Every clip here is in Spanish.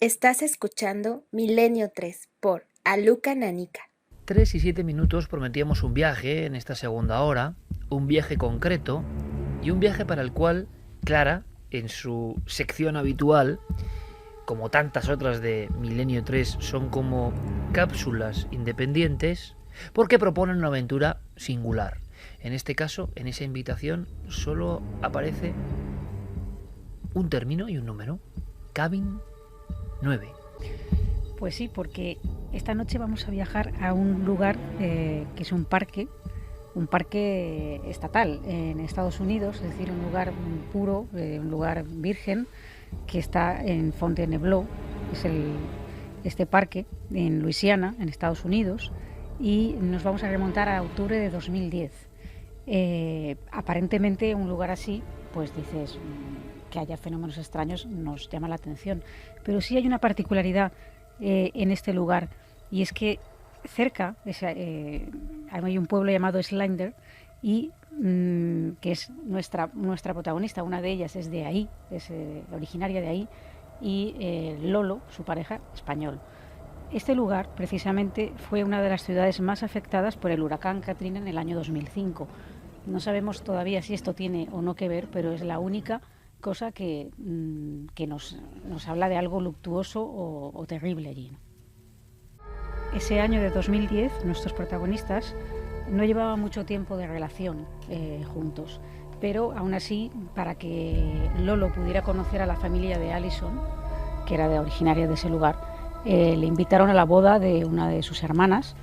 Estás escuchando Milenio 3 por Aluka Nanika. 3 y 7 minutos prometíamos un viaje en esta segunda hora, un viaje concreto y un viaje para el cual Clara, en su sección habitual, como tantas otras de Milenio 3, son como cápsulas independientes porque proponen una aventura singular. En este caso, en esa invitación, solo aparece un término y un número. Cabin 9. Pues sí, porque esta noche vamos a viajar a un lugar que es un parque estatal en Estados Unidos, es decir, un lugar puro, un lugar virgen que está en Fontainebleau, es este parque en Luisiana, en Estados Unidos, y nos vamos a remontar a octubre de 2010. Aparentemente un lugar así, pues dices, que haya fenómenos extraños nos llama la atención, pero sí hay una particularidad en este lugar, y es que cerca hay un pueblo llamado Slender y que es nuestra protagonista, una de ellas es de ahí, es originaria de ahí, y Lolo, su pareja, español. Este lugar precisamente fue una de las ciudades más afectadas por el huracán Katrina en el año 2005. No sabemos todavía si esto tiene o no que ver, pero es la única cosa que nos habla de algo luctuoso o terrible allí, ¿no? Ese año de 2010, nuestros protagonistas no llevaban mucho tiempo de relación juntos, pero aún así, para que Lolo pudiera conocer a la familia de Alison, que era originaria de ese lugar, le invitaron a la boda de una de sus hermanas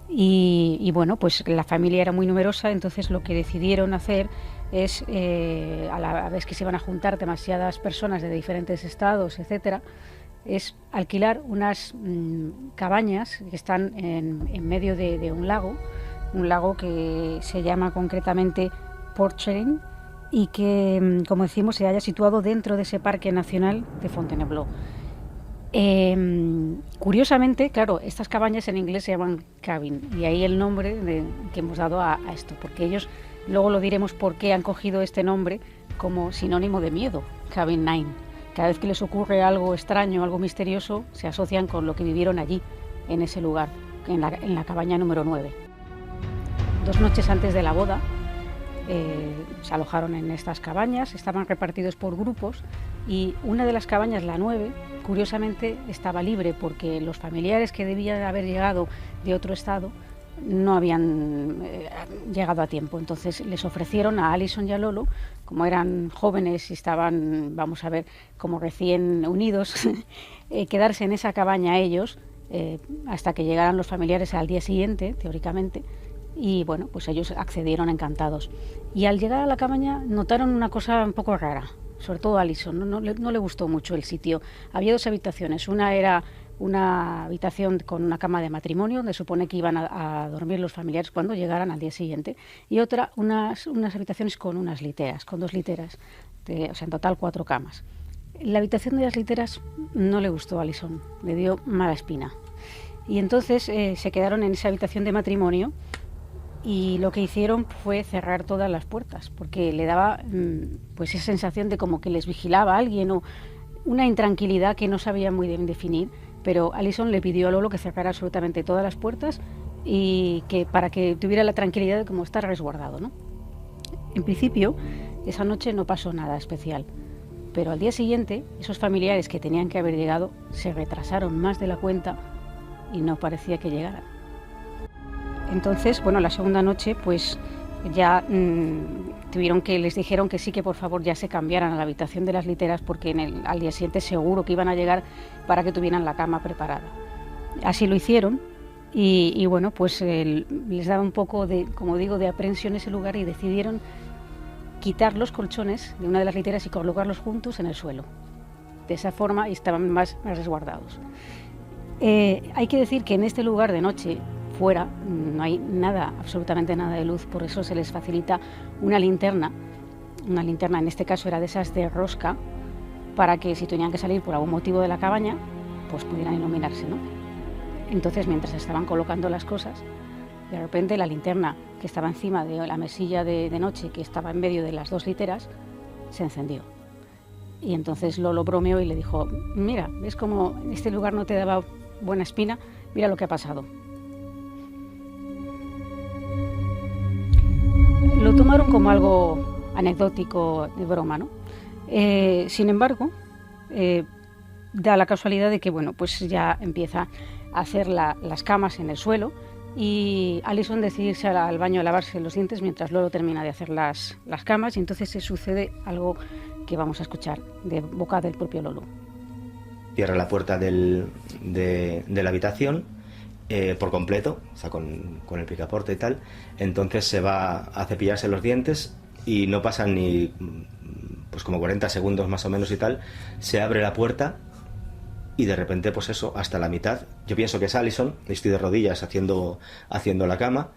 y bueno, pues la familia era muy numerosa, entonces lo que decidieron hacer es, a la vez que se iban a juntar demasiadas personas de diferentes estados, etcétera, es alquilar unas cabañas que están en medio de un lago que se llama concretamente Porchering y que, como decimos, se halla situado dentro de ese parque nacional de Fontainebleau. Curiosamente, claro, estas cabañas en inglés se llaman cabin, y ahí el nombre que hemos dado a esto, porque ellos, luego lo diremos por qué han cogido este nombre como sinónimo de miedo, Cabin 9. Cada vez que les ocurre algo extraño, algo misterioso, se asocian con lo que vivieron allí, en ese lugar, en la cabaña número 9. 2 noches antes de la boda, se alojaron en estas cabañas, estaban repartidos por grupos, y una de las cabañas, la 9, curiosamente estaba libre porque los familiares que debían haber llegado de otro estado no habían llegado a tiempo. Entonces les ofrecieron a Alison y a Lolo, como eran jóvenes y estaban, vamos a ver, como recién unidos, quedarse en esa cabaña ellos hasta que llegaran los familiares al día siguiente, teóricamente. Y bueno, pues ellos accedieron encantados. Y al llegar a la cabaña notaron una cosa un poco rara, sobre todo a Alison, no le gustó mucho el sitio. Había 2 habitaciones, una era una habitación con una cama de matrimonio, donde supone que iban a dormir los familiares cuando llegaran al día siguiente, y otra, unas habitaciones con unas literas, con 2 literas, o sea, en total 4 camas. La habitación de las literas no le gustó a Alison, le dio mala espina. Y entonces se quedaron en esa habitación de matrimonio, y lo que hicieron fue cerrar todas las puertas, porque le daba pues esa sensación de como que les vigilaba alguien, o una intranquilidad que no sabía muy bien definir. Pero Alison le pidió a Lolo que cerrara absolutamente todas las puertas y que para que tuviera la tranquilidad de como estar resguardado, ¿no? En principio, esa noche no pasó nada especial, pero al día siguiente, esos familiares que tenían que haber llegado se retrasaron más de la cuenta y no parecía que llegaran. Entonces, bueno, la segunda noche, pues ya les dijeron que sí, que por favor ya se cambiaran a la habitación de las literas, porque al día siguiente seguro que iban a llegar para que tuvieran la cama preparada. Así lo hicieron y bueno, pues les daba un poco de, como digo, de aprensión ese lugar, y decidieron quitar los colchones de una de las literas y colocarlos juntos en el suelo. De esa forma estaban más resguardados. Hay que decir que en este lugar de noche, fuera, no hay nada, absolutamente nada de luz, por eso se les facilita una linterna. Una linterna, en este caso, era de esas de rosca, para que si tenían que salir por algún motivo de la cabaña, pues pudieran iluminarse, ¿no? Entonces, mientras estaban colocando las cosas, de repente la linterna que estaba encima de la mesilla de noche, que estaba en medio de las 2 literas, se encendió. Y entonces Lolo bromeó y le dijo, mira, ¿ves cómo este lugar no te daba buena espina? Mira lo que ha pasado. Lo tomaron como algo anecdótico, de broma, ¿no? Sin embargo, da la casualidad de que, bueno, pues ya empieza a hacer las camas en el suelo y Alison decide irse al baño a lavarse los dientes mientras Lolo termina de hacer las camas, y entonces se sucede algo que vamos a escuchar de boca del propio Lolo. Cierra la puerta de la habitación por completo, o sea, con el picaporte y tal. Entonces se va a cepillarse los dientes y no pasan ni pues como 40 segundos más o menos y tal. Se abre la puerta y de repente, pues eso, hasta la mitad. Yo pienso que es Alison, estoy de rodillas haciendo la cama.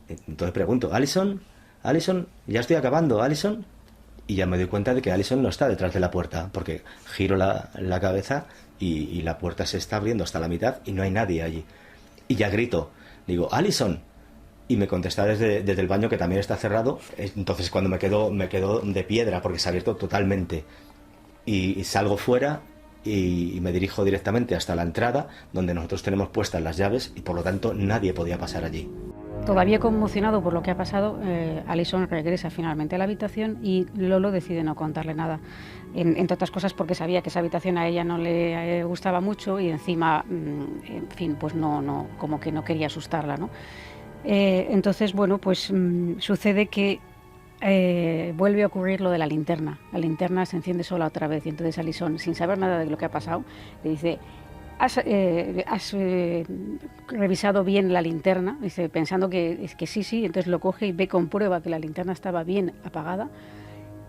Entonces pregunto, ¿Alison? ¿Alison? Ya estoy acabando, ¿Alison? Y ya me doy cuenta de que Alison no está detrás de la puerta, porque giro la cabeza y la puerta se está abriendo hasta la mitad y no hay nadie allí. Y ya grito, digo, ¡Alison! Y me contesta desde el baño, que también está cerrado. Entonces cuando me quedo de piedra, porque se ha abierto totalmente. Y salgo fuera y me dirijo directamente hasta la entrada, donde nosotros tenemos puestas las llaves, y por lo tanto nadie podía pasar allí. Todavía conmocionado por lo que ha pasado, Alison regresa finalmente a la habitación y Lolo decide no contarle nada. Entre otras cosas porque sabía que esa habitación a ella no le gustaba mucho y encima, en fin, pues no, como que no quería asustarla, ¿no? Entonces, bueno, pues sucede que vuelve a ocurrir lo de la linterna. La linterna se enciende sola otra vez y entonces Alison, sin saber nada de lo que ha pasado, le dice, ¿has revisado bien la linterna? Dice, pensando que sí, entonces lo coge y ve, comprueba que la linterna estaba bien apagada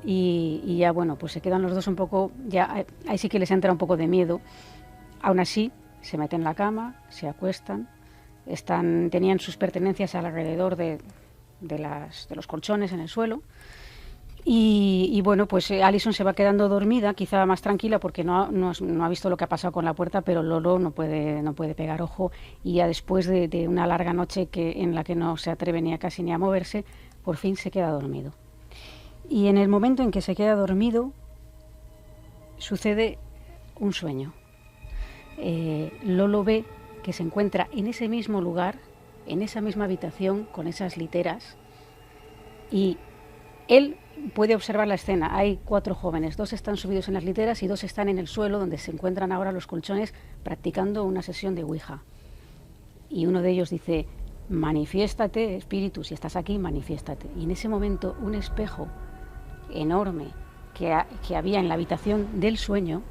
y ya, bueno, pues se quedan los dos un poco, ya ahí sí que les entra un poco de miedo. Aún así, se meten en la cama, se acuestan, tenían sus pertenencias alrededor de los colchones en el suelo. Y bueno, pues Alison se va quedando dormida, quizá más tranquila porque no ha visto lo que ha pasado con la puerta, pero Lolo no puede pegar ojo, y ya después de una larga noche en la que no se atreve casi ni a moverse, por fin se queda dormido. Y en el momento en que se queda dormido sucede un sueño. Lolo ve que se encuentra en ese mismo lugar, en esa misma habitación, con esas literas, y él puede observar la escena. Hay 4 jóvenes, 2 están subidos en las literas y 2 están en el suelo donde se encuentran ahora los colchones practicando una sesión de Ouija. Y uno de ellos dice, manifiéstate, espíritu, si estás aquí, manifiéstate. Y en ese momento un espejo enorme que había en la habitación del sueño,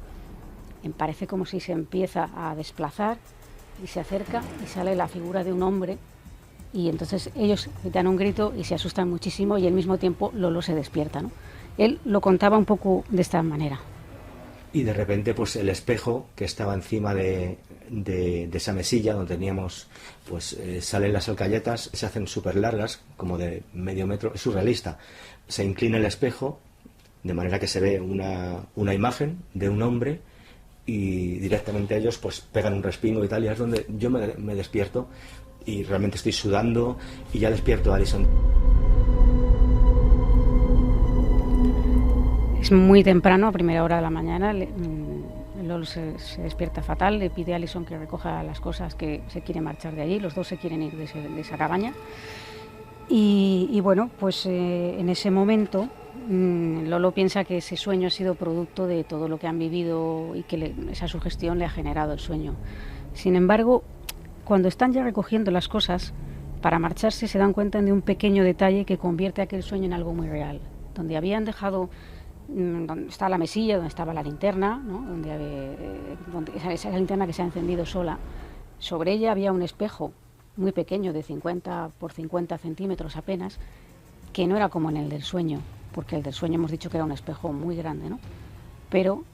parece como si se empieza a desplazar y se acerca y sale la figura de un hombre. Y entonces ellos dan un grito y se asustan muchísimo y al mismo tiempo Lolo se despierta, ¿no? Él lo contaba un poco de esta manera. Y de repente, pues el espejo que estaba encima de esa mesilla donde teníamos, pues salen las alcayetas, se hacen súper largas, como de medio metro, es surrealista. Se inclina el espejo de manera que se ve una imagen de un hombre y directamente ellos pues pegan un respingo y tal, y es donde yo me despierto. Y realmente estoy sudando y ya despierto a Alison. Es muy temprano, a primera hora de la mañana. Lolo se despierta fatal, le pide a Alison que recoja las cosas, que se quiere marchar de allí. Los dos se quieren ir de esa cabaña. Y bueno, pues en ese momento Lolo piensa que ese sueño ha sido producto de todo lo que han vivido y que esa sugestión le ha generado el sueño. Sin embargo, cuando están ya recogiendo las cosas para marcharse, se dan cuenta de un pequeño detalle que convierte aquel sueño en algo muy real. Donde habían dejado, donde está la mesilla, donde estaba la linterna, ¿no? donde esa linterna que se ha encendido sola, sobre ella había un espejo muy pequeño, de 50 por 50 centímetros apenas, que no era como en el del sueño, porque el del sueño hemos dicho que era un espejo muy grande, ¿no? Pero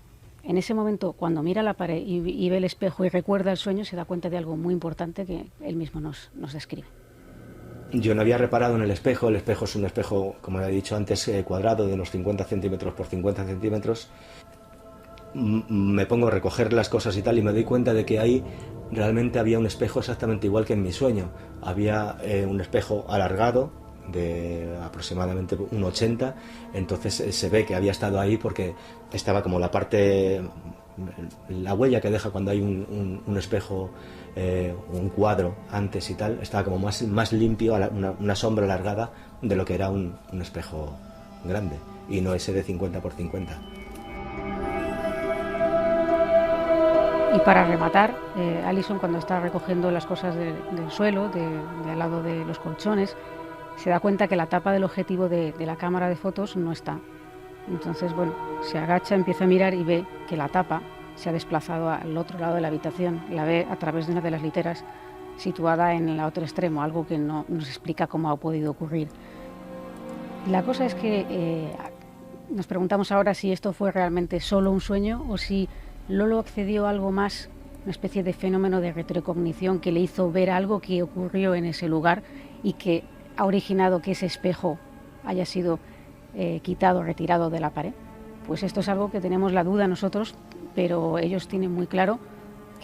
en ese momento, cuando mira la pared y ve el espejo y recuerda el sueño, se da cuenta de algo muy importante que él mismo nos describe. Yo no había reparado en el espejo es un espejo, como he dicho antes, cuadrado, de unos 50 centímetros por 50 centímetros. Me pongo a recoger las cosas y tal, y me doy cuenta de que ahí realmente había un espejo exactamente igual que en mi sueño. Había un espejo alargado, de aproximadamente 1,80, entonces se ve que había estado ahí porque estaba como la parte, la huella que deja cuando hay un espejo, un cuadro antes y tal, estaba como más limpio, una sombra alargada de lo que era un espejo grande, y no ese de 50 por 50. Y para rematar, Alison, cuando está recogiendo las cosas del suelo, de al lado de los colchones, se da cuenta que la tapa del objetivo de la cámara de fotos no está. Entonces, bueno, se agacha, empieza a mirar y ve que la tapa se ha desplazado al otro lado de la habitación. La ve a través de una de las literas situada en el otro extremo, algo que no nos explica cómo ha podido ocurrir. La cosa es que nos preguntamos ahora si esto fue realmente solo un sueño o si Lolo accedió a algo más, una especie de fenómeno de retrocognición que le hizo ver algo que ocurrió en ese lugar y que ha originado que ese espejo haya sido quitado, retirado de la pared. Pues esto es algo que tenemos la duda nosotros, pero ellos tienen muy claro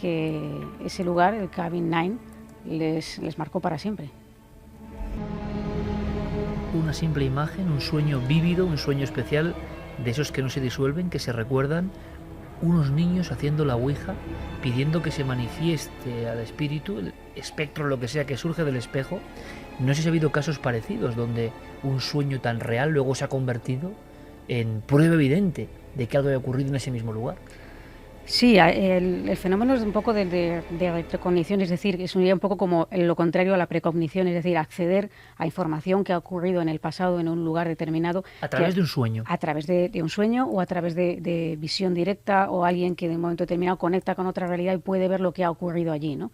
que ese lugar, el Cabin 9, les marcó para siempre. Una simple imagen, un sueño vívido, un sueño especial, de esos que no se disuelven, que se recuerdan, unos niños haciendo la ouija, pidiendo que se manifieste al espíritu, el espectro, lo que sea que surge del espejo. No sé si ha habido casos parecidos donde un sueño tan real luego se ha convertido en prueba evidente de que algo haya ocurrido en ese mismo lugar. Sí, el fenómeno es un poco de precognición, es decir, es un poco como lo contrario a la precognición, es decir, acceder a información que ha ocurrido en el pasado en un lugar determinado. A través de un sueño. A través de un sueño o a través de visión directa, o alguien que de un momento determinado conecta con otra realidad y puede ver lo que ha ocurrido allí, ¿no?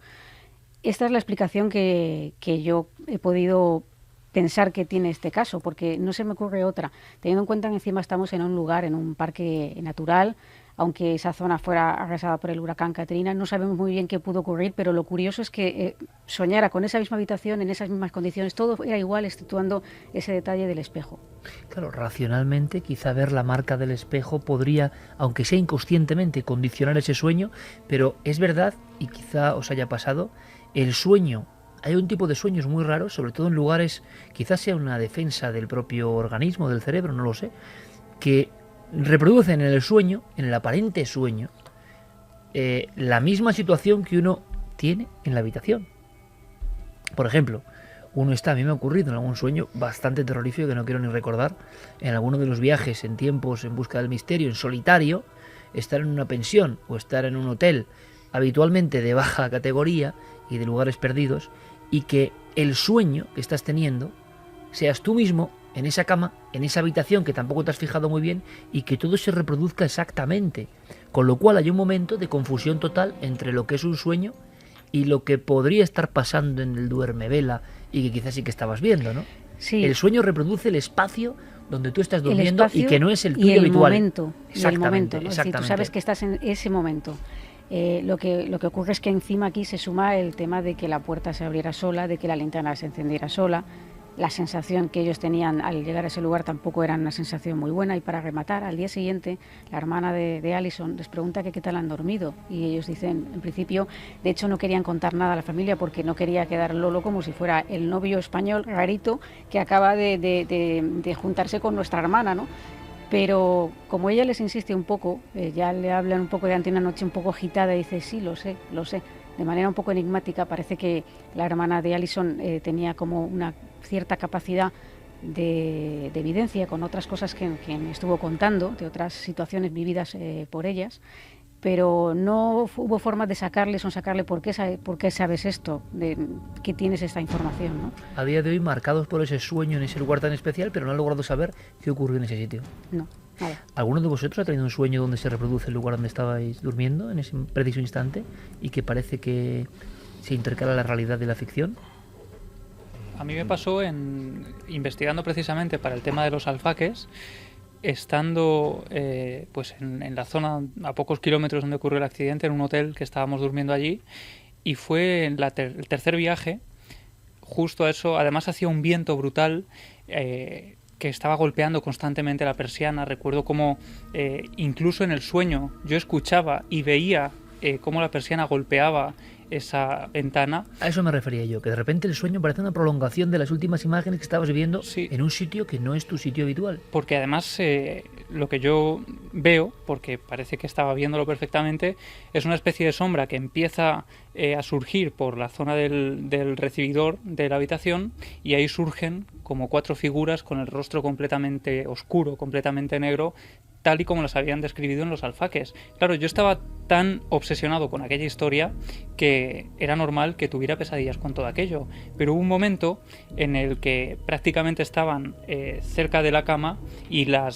Esta es la explicación que yo he podido pensar que tiene este caso, porque no se me ocurre otra, teniendo en cuenta que encima estamos en un lugar, en un parque natural. Aunque esa zona fuera arrasada por el huracán Katrina, no sabemos muy bien qué pudo ocurrir, pero lo curioso es que soñara con esa misma habitación, en esas mismas condiciones, todo era igual, exceptuando ese detalle del espejo. Claro, racionalmente, quizá ver la marca del espejo podría, aunque sea inconscientemente, condicionar ese sueño, pero es verdad, y quizá os haya pasado, el sueño, hay un tipo de sueños muy raros, sobre todo en lugares, quizás sea una defensa del propio organismo, del cerebro, no lo sé, que reproducen en el sueño, en el aparente sueño, la misma situación que uno tiene en la habitación. Por ejemplo, a mí me ha ocurrido en algún sueño bastante terrorífico que no quiero ni recordar, en alguno de los viajes en tiempos en busca del misterio, en solitario, estar en una pensión o estar en un hotel habitualmente de baja categoría y de lugares perdidos, y que el sueño que estás teniendo seas tú mismo en esa cama, en esa habitación que tampoco te has fijado muy bien, y que todo se reproduzca exactamente. Con lo cual hay un momento de confusión total entre lo que es un sueño y lo que podría estar pasando en el duermevela y que quizás sí que estabas viendo, ¿no? Sí. El sueño reproduce el espacio donde tú estás durmiendo y que no es el tuyo y el habitual. Momento, exactamente, y el momento, ¿no? exactamente. Es decir, tú sabes que estás en ese momento. Lo que ocurre es que encima aquí se suma el tema de que la puerta se abriera sola, de que la linterna se encendiera sola. La sensación que ellos tenían al llegar a ese lugar tampoco era una sensación muy buena. Y para rematar, al día siguiente, la hermana de Alison les pregunta que qué tal han dormido. Y ellos dicen, en principio, de hecho no querían contar nada a la familia porque no quería quedar Lolo como si fuera el novio español rarito que acaba de juntarse con nuestra hermana, ¿no? Pero como ella les insiste un poco, ya le hablan un poco de una noche un poco agitada, y dice, sí, lo sé. De manera un poco enigmática, parece que la hermana de Alison tenía como una cierta capacidad de evidencia con otras cosas que me estuvo contando, de otras situaciones vividas por ellas, pero no hubo forma de sacarle por qué sabes esto, de que tienes esta información, ¿no? A día de hoy marcados por ese sueño en ese lugar tan especial, pero no han logrado saber qué ocurrió en ese sitio. No, nada. ¿Alguno de vosotros ha tenido un sueño donde se reproduce el lugar donde estabais durmiendo en ese preciso instante y que parece que se intercala la realidad de la ficción? A mí me pasó investigando precisamente para el tema de los alfaques, estando pues en la zona a pocos kilómetros donde ocurrió el accidente, en un hotel que estábamos durmiendo allí, y fue en el tercer viaje, justo a eso. Además hacía un viento brutal que estaba golpeando constantemente la persiana. Recuerdo cómo incluso en el sueño yo escuchaba y veía cómo la persiana golpeaba esa ventana. A eso me refería yo, que de repente el sueño parece una prolongación de las últimas imágenes que estabas viviendo Sí. en un sitio que no es tu sitio habitual. Porque además lo que yo veo, porque parece que estaba viéndolo perfectamente, es una especie de sombra que empieza a surgir por la zona del recibidor de la habitación, y ahí surgen como 4 figuras con el rostro completamente oscuro, completamente negro, tal y como las habían describido en los alfaques. Claro, yo estaba tan obsesionado con aquella historia que era normal que tuviera pesadillas con todo aquello. Pero hubo un momento en el que prácticamente estaban cerca de la cama y la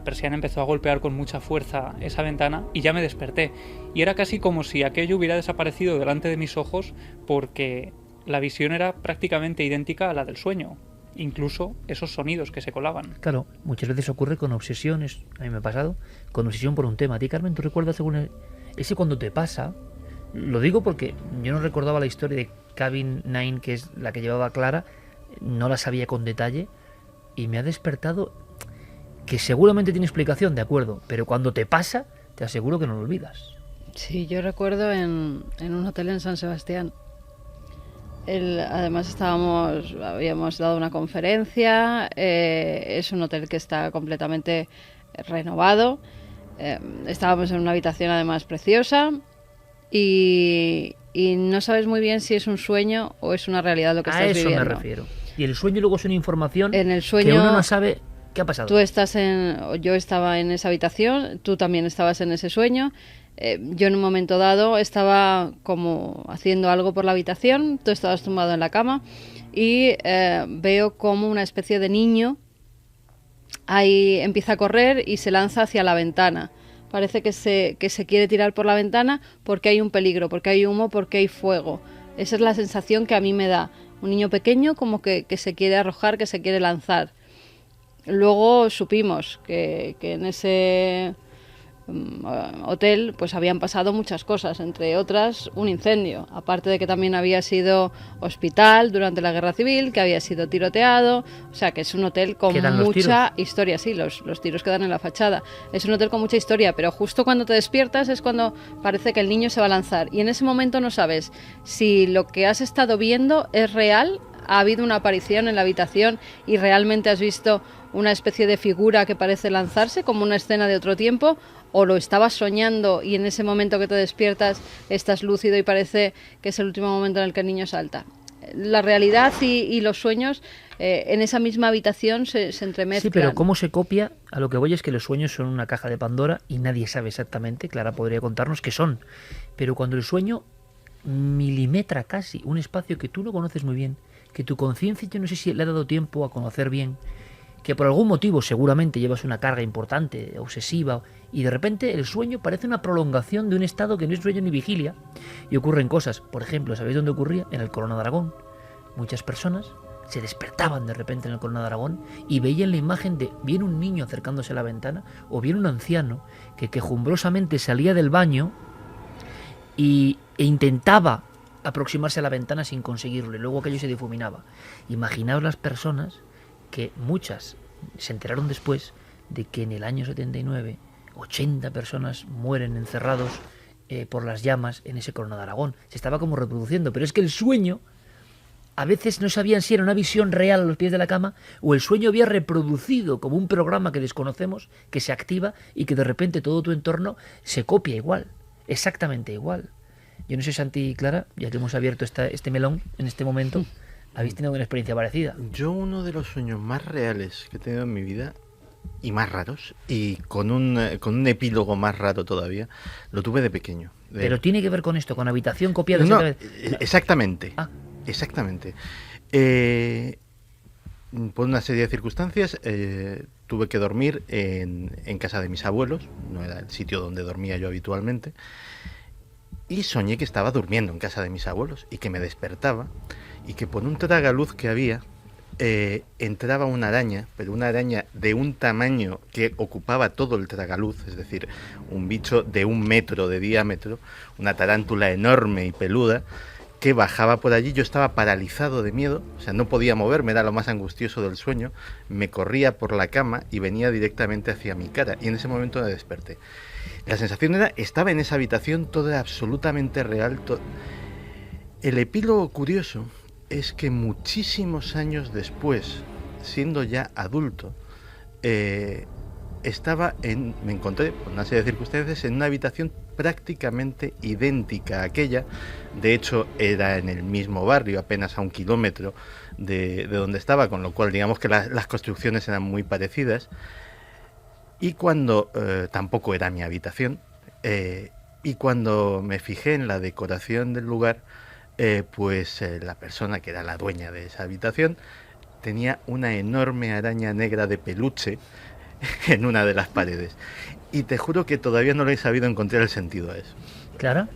persiana empezó a golpear con mucha fuerza esa ventana y ya me desperté. Y era casi como si aquello hubiera desaparecido delante de mis ojos, porque la visión era prácticamente idéntica a la del sueño. Incluso esos sonidos que se colaban. Claro, muchas veces ocurre con obsesiones, a mí me ha pasado, con obsesión por un tema. ¿A ti, Carmen, tú recuerdas ese cuando te pasa? Lo digo porque yo no recordaba la historia de Cabin 9, que es la que llevaba Clara, no la sabía con detalle, y me ha despertado que seguramente tiene explicación, de acuerdo, pero cuando te pasa, te aseguro que no lo olvidas. Sí, yo recuerdo en un hotel en San Sebastián. Además habíamos dado una conferencia, es un hotel que está completamente renovado, estábamos en una habitación además preciosa y no sabes muy bien si es un sueño o es una realidad lo que estás viviendo. A eso me refiero. Y el sueño luego es una información En el sueño, que uno no sabe qué ha pasado. Yo estaba en esa habitación, tú también estabas en ese sueño. Yo en un momento dado estaba como haciendo algo por la habitación, tú estabas tumbado en la cama y veo como una especie de niño ahí empieza a correr y se lanza hacia la ventana. Parece que se quiere tirar por la ventana porque hay un peligro, porque hay humo, porque hay fuego. Esa es la sensación que a mí me da. Un niño pequeño como que se quiere arrojar, que se quiere lanzar. Luego supimos que en ese hotel pues habían pasado muchas cosas, entre otras un incendio, aparte de que también había sido hospital durante la guerra civil, que había sido tiroteado, o sea que es un hotel con mucha historia. Sí, los tiros quedan en la fachada, es un hotel con mucha historia, pero justo cuando te despiertas es cuando parece que el niño se va a lanzar y en ese momento no sabes si lo que has estado viendo es real, ha habido una aparición en la habitación y realmente has visto una especie de figura que parece lanzarse como una escena de otro tiempo, o lo estabas soñando y en ese momento que te despiertas estás lúcido y parece que es el último momento en el que el niño salta. La realidad y los sueños en esa misma habitación se entremezclan. Sí, pero ¿cómo se copia? A lo que voy es que los sueños son una caja de Pandora y nadie sabe exactamente, Clara podría contarnos qué son, pero cuando el sueño milimetra casi un espacio que tú no conoces muy bien, que tu conciencia, yo no sé si le ha dado tiempo a conocer bien, que por algún motivo seguramente llevas una carga importante, obsesiva, y de repente el sueño parece una prolongación de un estado que no es sueño ni vigilia, y ocurren cosas. Por ejemplo, ¿sabéis dónde ocurría? En el Corona de Aragón. Muchas personas se despertaban de repente en el Corona de Aragón y veían la imagen de bien un niño acercándose a la ventana, o bien un anciano que quejumbrosamente salía del baño e intentaba aproximarse a la ventana sin conseguirlo, y luego aquello se difuminaba. Imaginaos las personas que muchas se enteraron después de que en el año 79 80 personas mueren encerrados por las llamas en ese Corona de Aragón. Se estaba como reproduciendo, pero es que el sueño a veces no sabían si era una visión real a los pies de la cama o el sueño había reproducido como un programa que desconocemos, que se activa y que de repente todo tu entorno se copia igual, exactamente igual. Yo no sé, Santi y Clara, ya que hemos abierto este melón en este momento, ¿habéis tenido una experiencia parecida? Yo uno de los sueños más reales que he tenido en mi vida, y más raros, y con un epílogo más raro todavía, lo tuve de pequeño. Pero tiene que ver con esto, con habitación copiada. No, exactamente. Ah. Exactamente. Por una serie de circunstancias tuve que dormir en casa de mis abuelos, no era el sitio donde dormía yo habitualmente, y soñé que estaba durmiendo en casa de mis abuelos y que me despertaba y que por un tragaluz que había entraba una araña, pero una araña de un tamaño que ocupaba todo el tragaluz, es decir, un bicho de 1 metro de diámetro, una tarántula enorme y peluda, que bajaba por allí. Yo estaba paralizado de miedo, o sea, no podía moverme, era lo más angustioso del sueño, me corría por la cama y venía directamente hacia mi cara, y en ese momento me desperté. La sensación era, estaba en esa habitación, todo era absolutamente real, El epílogo curioso es que muchísimos años después, siendo ya adulto, me encontré, por una serie de circunstancias, en una habitación prácticamente idéntica a aquella. De hecho, era en el mismo barrio, apenas a 1 kilómetro de donde estaba, con lo cual digamos que las construcciones eran muy parecidas. Y cuando tampoco era mi habitación, y cuando me fijé en la decoración del lugar, la persona que era la dueña de esa habitación tenía una enorme araña negra de peluche en una de las paredes. Y te juro que todavía no le he sabido encontrar el sentido a eso. ¿Clara?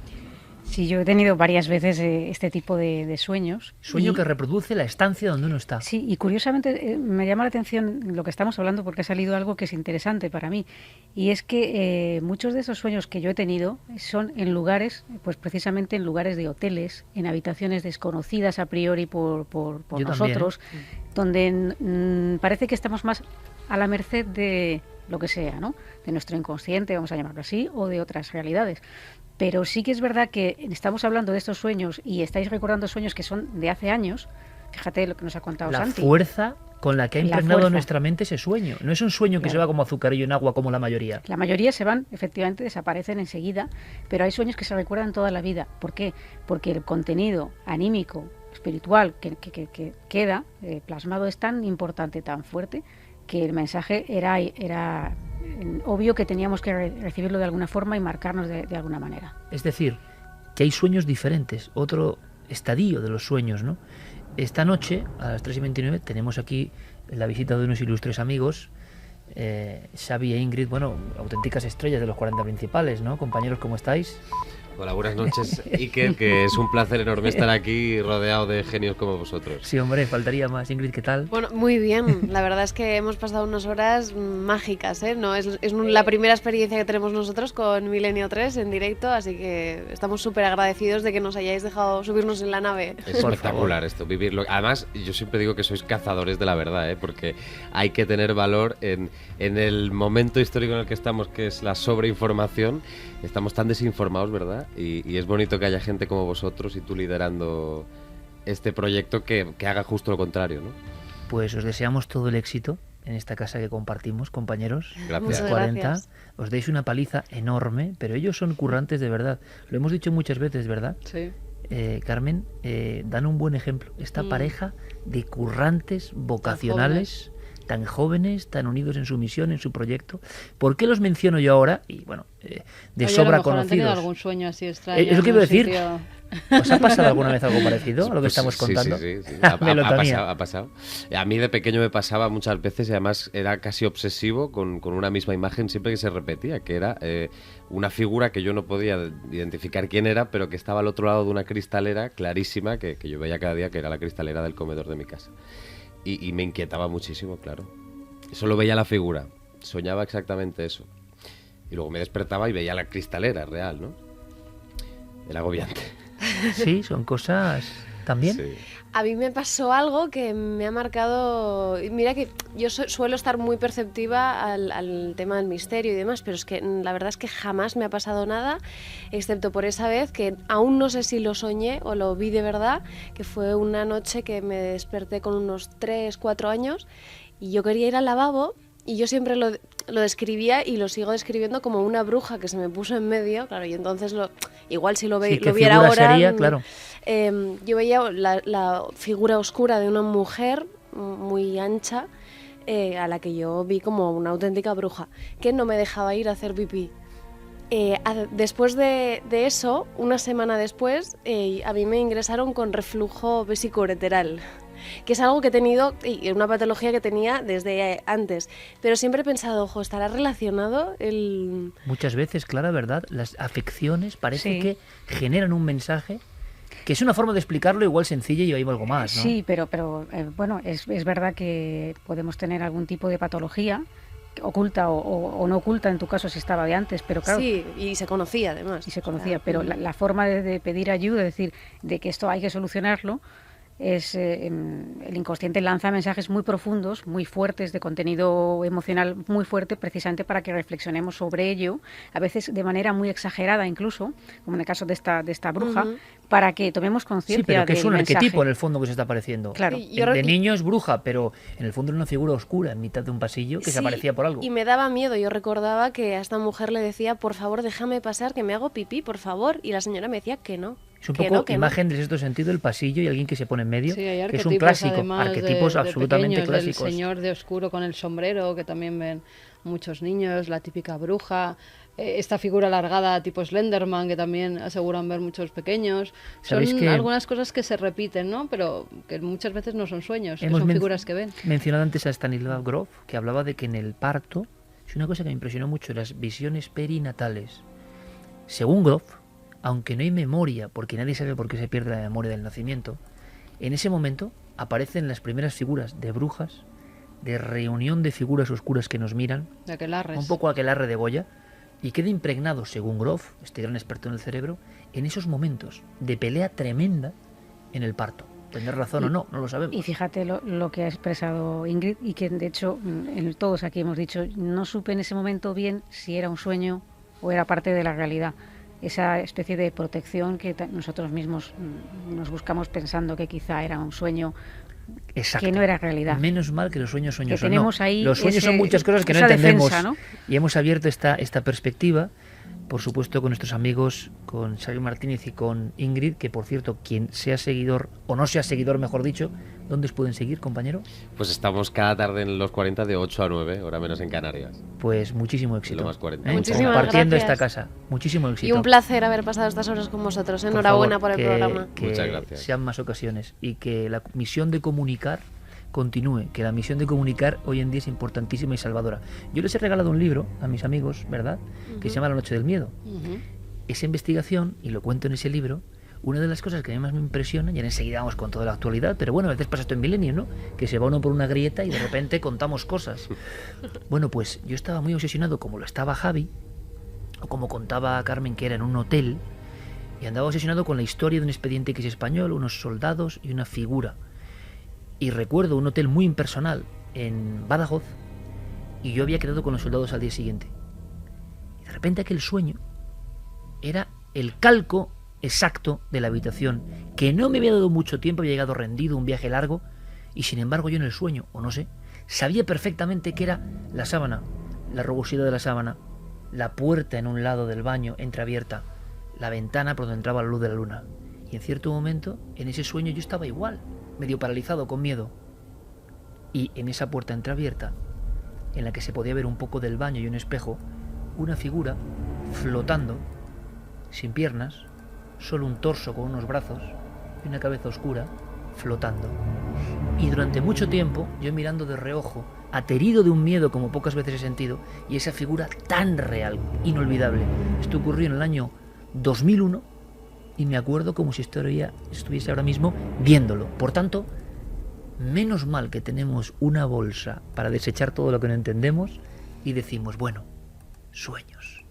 Sí, yo he tenido varias veces este tipo de sueños. Sueño que reproduce la estancia donde uno está. Sí, y curiosamente me llama la atención lo que estamos hablando porque ha salido algo que es interesante para mí. Y es que muchos de esos sueños que yo he tenido son en lugares, pues precisamente en lugares de hoteles, en habitaciones desconocidas a priori por nosotros, donde parece que estamos más a la merced de lo que sea, ¿no? De nuestro inconsciente, vamos a llamarlo así, o de otras realidades. Pero sí que es verdad que estamos hablando de estos sueños y estáis recordando sueños que son de hace años. Fíjate lo que nos ha contado Santi. La fuerza con la que ha impregnado nuestra mente ese sueño. No es un sueño que se va como azucarillo en agua como la mayoría. La mayoría se van, efectivamente, desaparecen enseguida, pero hay sueños que se recuerdan toda la vida. ¿Por qué? Porque el contenido anímico, espiritual que queda plasmado es tan importante, tan fuerte, que el mensaje era obvio que teníamos que recibirlo de alguna forma y marcarnos de alguna manera. Es decir, que hay sueños diferentes, otro estadio de los sueños, ¿no? Esta noche, a las 3:29, tenemos aquí la visita de unos ilustres amigos, Xavi e Ingrid, bueno, auténticas estrellas de los 40 principales, ¿no? Compañeros, ¿cómo estáis? Hola, buenas noches, Iker, que es un placer enorme estar aquí rodeado de genios como vosotros. Sí, hombre, faltaría más. Ingrid, ¿qué tal? Bueno, muy bien. La verdad es que hemos pasado unas horas mágicas, ¿eh? No, es la primera experiencia que tenemos nosotros con Milenio 3 en directo, así que estamos súper agradecidos de que nos hayáis dejado subirnos en la nave. Es espectacular esto, vivirlo. Además, yo siempre digo que sois cazadores de la verdad, ¿eh? Porque hay que tener valor en el momento histórico en el que estamos, que es la sobreinformación. Estamos tan desinformados, ¿verdad? Y es bonito que haya gente como vosotros y tú liderando este proyecto que haga justo lo contrario, ¿no? Pues os deseamos todo el éxito en esta casa que compartimos, compañeros. Gracias. Muchas 40. gracias. Os deis una paliza enorme, pero ellos son currantes de verdad. Lo hemos dicho muchas veces, ¿verdad? Sí. Carmen, dan un buen ejemplo. Esta pareja de currantes vocacionales, tan jóvenes, tan unidos en su misión, en su proyecto. ¿Por qué los menciono yo ahora? Y bueno, de sobra conocidos. ¿Han tenido algún sueño así extraño? Es lo que iba a decir. Sitio... ¿Os ha pasado alguna vez algo parecido a lo que estamos contando? Sí. Ha pasado. A mí de pequeño me pasaba muchas veces y además era casi obsesivo con una misma imagen siempre que se repetía, que era una figura que yo no podía identificar quién era, pero que estaba al otro lado de una cristalera clarísima que yo veía cada día, que era la cristalera del comedor de mi casa. Y me inquietaba muchísimo, claro. Solo veía la figura, soñaba exactamente eso. Y luego me despertaba y veía la cristalera real, ¿no? Era agobiante. Sí, son cosas también. Sí. A mí me pasó algo que me ha marcado... Mira que yo suelo estar muy perceptiva al tema del misterio y demás, pero es que la verdad es que jamás me ha pasado nada, excepto por esa vez que aún no sé si lo soñé o lo vi de verdad, que fue una noche que me desperté con unos 3, 4 años y yo quería ir al lavabo y yo siempre lo describía y lo sigo describiendo como una bruja que se me puso en medio, claro, y entonces igual si lo viera ahora... Sería, claro. Yo veía la figura oscura de una mujer muy ancha a la que yo vi como una auténtica bruja, que no me dejaba ir a hacer pipí. Después de eso, una semana después, a mí me ingresaron con reflujo vesicoureteral, que es algo que he tenido, y una patología que tenía desde antes, pero siempre he pensado, ojo, ¿estará relacionado el...? Muchas veces, Clara, ¿verdad? Las afecciones parece Sí. que generan un mensaje que es una forma de explicarlo igual sencilla y hay algo más, ¿no? Sí, pero bueno, es verdad que podemos tener algún tipo de patología oculta o no oculta, en tu caso si estaba de antes, pero claro... Sí, y se conocía además. Y se conocía, pero la forma de pedir ayuda, es decir, de que esto hay que solucionarlo, es el inconsciente lanza mensajes muy profundos, muy fuertes, de contenido emocional muy fuerte, precisamente para que reflexionemos sobre ello, a veces de manera muy exagerada incluso, como en el caso de esta bruja, para que tomemos conciencia. Sí, pero que es del un mensaje. arquetipo en el fondo que se está apareciendo. Claro. Sí, De niño es bruja, pero en el fondo era una figura oscura en mitad de un pasillo que se Sí, aparecía por algo. Y me daba miedo. Yo recordaba que a esta mujer le decía, por favor, déjame pasar, que me hago pipí, por favor. Y la señora me decía que no. Es un que poco no, que no. imagen de sexto sentido, el pasillo y alguien que se pone en medio, Sí, hay que es un arquetipos, clásico, además, arquetipos de absolutamente pequeños, clásicos. El señor de oscuro con el sombrero, que también ven muchos niños, la típica bruja, esta figura alargada tipo Slenderman, que también aseguran ver muchos pequeños. Son ¿Sabéis que algunas cosas que se repiten, ¿no? Pero que muchas veces no son sueños, que hemos son figuras que ven. mencionado antes a Stanislav Grof, que hablaba de que en el parto, es una cosa que me impresionó mucho, las visiones perinatales. Según Grof, aunque no hay memoria, porque nadie sabe por qué se pierde la memoria del nacimiento, en ese momento aparecen las primeras figuras de brujas, de reunión de figuras oscuras que nos miran, De aquelarres. un poco aquelarre de Goya, y queda impregnado, según Grof, este gran experto en el cerebro, en esos momentos de pelea tremenda en el parto. ¿Tener razón o no? No lo sabemos. Y fíjate lo que ha expresado Ingrid y que de hecho todos aquí hemos dicho, no supe en ese momento bien si era un sueño o era parte de la realidad. Esa especie de protección que nosotros mismos nos buscamos pensando que quizá era un sueño, Exacto. que no era realidad. Menos mal que los sueños Que son. tenemos No. ahí Los sueños son ese- muchas cosas que no esa entendemos. defensa, ¿no? Y hemos abierto esta perspectiva, por supuesto, con nuestros amigos, con Xavi Martínez y con Ingrid, que por cierto, quien sea seguidor, o no sea seguidor, mejor dicho, ¿dónde os pueden seguir, compañero? Pues estamos cada tarde en los 40 de 8 a 9, hora menos en Canarias. Pues muchísimo éxito. Lo más 40. Muchísimas Compartiendo gracias. esta casa. Muchísimo éxito. Y un placer haber pasado estas horas con vosotros. Por Enhorabuena favor, por el programa. Que Muchas gracias. sean más ocasiones y que la misión de comunicar continúe, que la misión de comunicar hoy en día es importantísima y salvadora. Yo les he regalado un libro a mis amigos, ¿verdad?, que se llama La noche del miedo. Esa investigación, y lo cuento en ese libro, una de las cosas que a mí más me impresionan, y enseguida vamos con toda la actualidad, pero bueno, a veces pasa esto en Milenio, ¿no?, que se va uno por una grieta y de repente contamos cosas. Bueno, pues yo estaba muy obsesionado, como lo estaba Javi, o como contaba Carmen, que era en un hotel, y andaba obsesionado con la historia de un expediente X español, unos soldados y una figura. Y recuerdo un hotel muy impersonal en Badajoz, y yo había quedado con los soldados al día siguiente. Y de repente aquel sueño era el calco exacto de la habitación, que no me había dado mucho tiempo, había llegado rendido, un viaje largo, y sin embargo yo en el sueño, o no sé, sabía perfectamente que era la sábana, la rugosidad de la sábana, la puerta en un lado del baño entreabierta, la ventana por donde entraba la luz de la luna. Y en cierto momento, en ese sueño yo estaba igual, medio paralizado, con miedo. Y en esa puerta entreabierta, en la que se podía ver un poco del baño y un espejo, una figura flotando, sin piernas, solo un torso con unos brazos y una cabeza oscura, flotando. Y durante mucho tiempo, yo mirando de reojo, aterido de un miedo como pocas veces he sentido, y esa figura tan real, inolvidable. Esto ocurrió en el año 2001 y me acuerdo como si estuviese ahora mismo viéndolo. Por tanto, menos mal que tenemos una bolsa para desechar todo lo que no entendemos y decimos, bueno, sueños.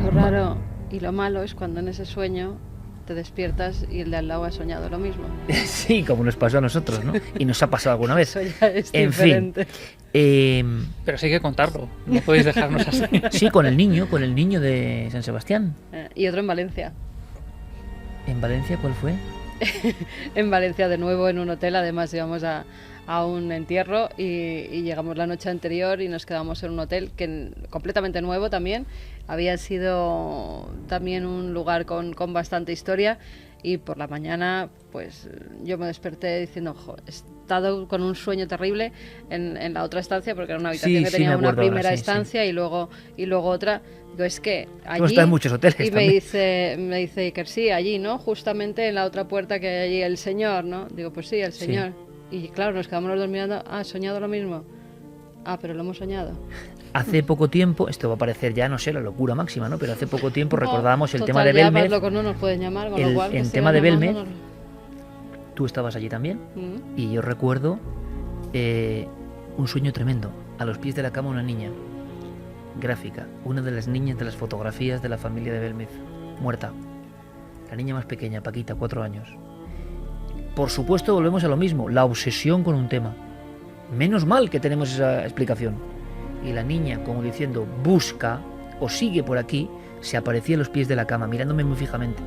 Lo raro y lo malo es cuando en ese sueño te despiertas y el de al lado ha soñado lo mismo. Sí, como nos pasó a nosotros, ¿no? Y nos ha pasado alguna vez. Eso ya es En diferente. fin. Pero sí hay que contarlo, no podéis dejarnos así. Sí, con el niño de San Sebastián. Y otro en Valencia. ¿En Valencia cuál fue? En Valencia de nuevo en un hotel, además íbamos a un entierro y llegamos la noche anterior y nos quedamos en un hotel completamente nuevo también. Había sido también un lugar con bastante historia y por la mañana pues yo me desperté diciendo, he estado con un sueño terrible en la otra estancia, porque era una habitación que tenía una primera estancia y luego otra. Digo, es que allí... Está en muchos hoteles y también. me dice Iker, sí, allí, ¿no? Justamente en la otra puerta que hay allí el señor, ¿no? Digo, pues sí, el señor. Y claro, nos quedamos los dos mirando, ¿has soñado lo mismo? Ah, pero lo hemos soñado. Hace poco tiempo, esto va a parecer ya, no sé, la locura máxima, ¿no? Pero hace poco tiempo No, recordábamos el total, tema de ya más Belmez. locos no nos pueden llamar, con lo cual... El que tema de sigan Belmez, llamándonos. tú estabas allí también, Mm. y yo recuerdo un sueño tremendo. A los pies de la cama una niña, gráfica, una de las niñas de las fotografías de la familia de Belmez, muerta. La niña más pequeña, Paquita, 4 años. Por supuesto, volvemos a lo mismo, la obsesión con un tema. Menos mal que tenemos esa explicación. Y la niña, como diciendo, busca, o sigue por aquí, se aparecía a los pies de la cama, mirándome muy fijamente.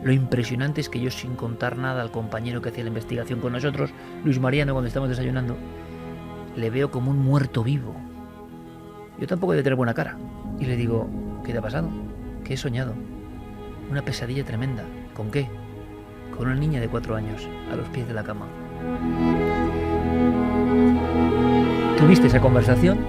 Lo impresionante es que yo, sin contar nada al compañero que hacía la investigación con nosotros, Luis Mariano, cuando estamos desayunando, le veo como un muerto vivo. Yo tampoco debo tener buena cara. Y le digo, ¿qué te ha pasado? ¿Qué he soñado? Una pesadilla tremenda. ¿Con qué? Con una niña de 4 años, a los pies de la cama. ¿Tuviste esa conversación?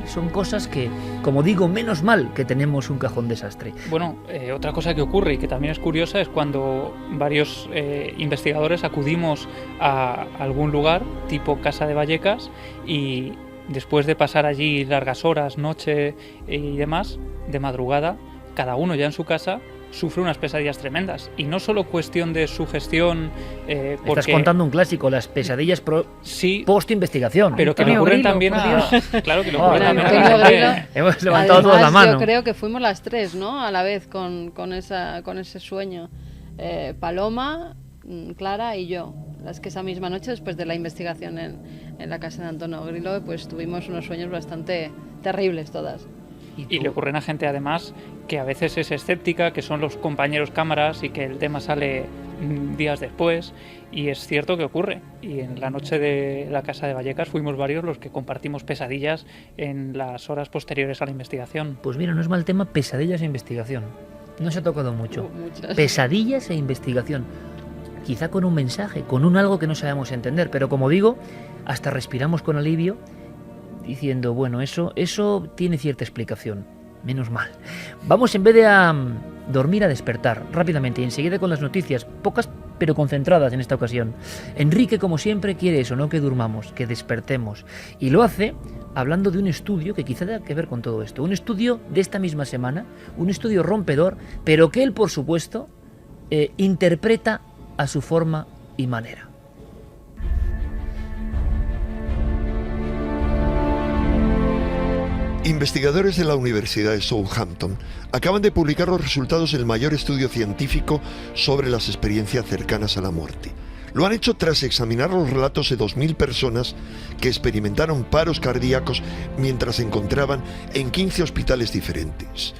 Son cosas que, como digo, menos mal que tenemos un cajón desastre. Bueno, otra cosa que ocurre y que también es curiosa es cuando varios investigadores acudimos a algún lugar, tipo Casa de Vallecas, y después de pasar allí largas horas, noche y demás, de madrugada, cada uno ya en su casa sufre unas pesadillas tremendas. Y no solo cuestión de sugestión... porque estás contando un clásico, las pesadillas sí, post-investigación. Pero que me ocurren también a... Claro que le ocurren también a Antonio la Grilo. gente. Hemos levantado toda la Además, mano. yo creo que fuimos las tres, ¿no? A la vez con ese sueño. Paloma, Clara y yo. Las que esa misma noche, después de la investigación en la casa de Antonio Grilo, pues tuvimos unos sueños bastante terribles todas. Y le ocurren a gente además que a veces es escéptica, que son los compañeros cámaras y que el tema sale días después, y es cierto que ocurre. Y en la noche de la Casa de Vallecas fuimos varios los que compartimos pesadillas en las horas posteriores a la investigación. Pues mira, no es mal tema, pesadillas e investigación. No se ha tocado mucho. Muchas. Pesadillas e investigación. Quizá con un mensaje, con un algo que no sabemos entender, pero como digo, hasta respiramos con alivio diciendo, bueno, eso tiene cierta explicación. Menos mal. Vamos, en vez de a dormir, a despertar rápidamente y enseguida con las noticias, pocas pero concentradas en esta ocasión. Enrique, como siempre, quiere eso, no que durmamos, que despertemos. Y lo hace hablando de un estudio que quizá tenga que ver con todo esto. Un estudio de esta misma semana, un estudio rompedor, pero que él, por supuesto, interpreta a su forma y manera. Investigadores de la Universidad de Southampton acaban de publicar los resultados del mayor estudio científico sobre las experiencias cercanas a la muerte. Lo han hecho tras examinar los relatos de 2.000 personas que experimentaron paros cardíacos mientras se encontraban en 15 hospitales diferentes.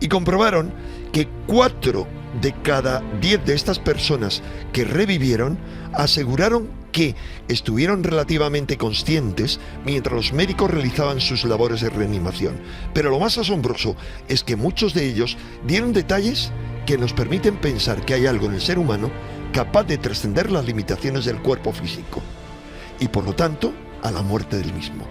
Y comprobaron que 4 de cada 10 de estas personas que revivieron aseguraron que estuvieron relativamente conscientes mientras los médicos realizaban sus labores de reanimación. Pero lo más asombroso es que muchos de ellos dieron detalles que nos permiten pensar que hay algo en el ser humano capaz de trascender las limitaciones del cuerpo físico y, por lo tanto, a la muerte del mismo.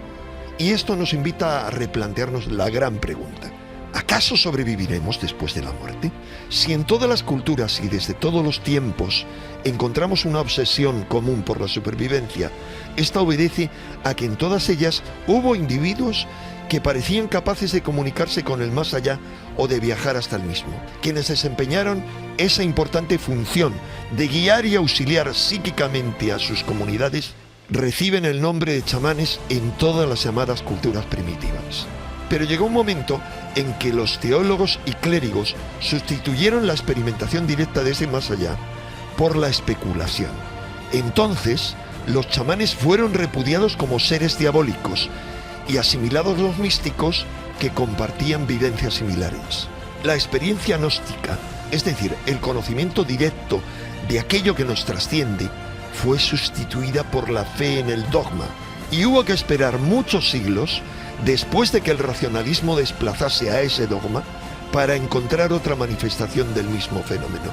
Y esto nos invita a replantearnos la gran pregunta: ¿acaso sobreviviremos después de la muerte? Si en todas las culturas y desde todos los tiempos encontramos una obsesión común por la supervivencia, esta obedece a que en todas ellas hubo individuos que parecían capaces de comunicarse con el más allá o de viajar hasta el mismo, quienes desempeñaron esa importante función de guiar y auxiliar psíquicamente a sus comunidades, reciben el nombre de chamanes en todas las llamadas culturas primitivas. Pero llegó un momento en que los teólogos y clérigos sustituyeron la experimentación directa de ese más allá por la especulación. Entonces, los chamanes fueron repudiados como seres diabólicos y asimilados los místicos que compartían vivencias similares. La experiencia gnóstica, es decir, el conocimiento directo de aquello que nos trasciende, fue sustituida por la fe en el dogma, y hubo que esperar muchos siglos después de que el racionalismo desplazase a ese dogma para encontrar otra manifestación del mismo fenómeno.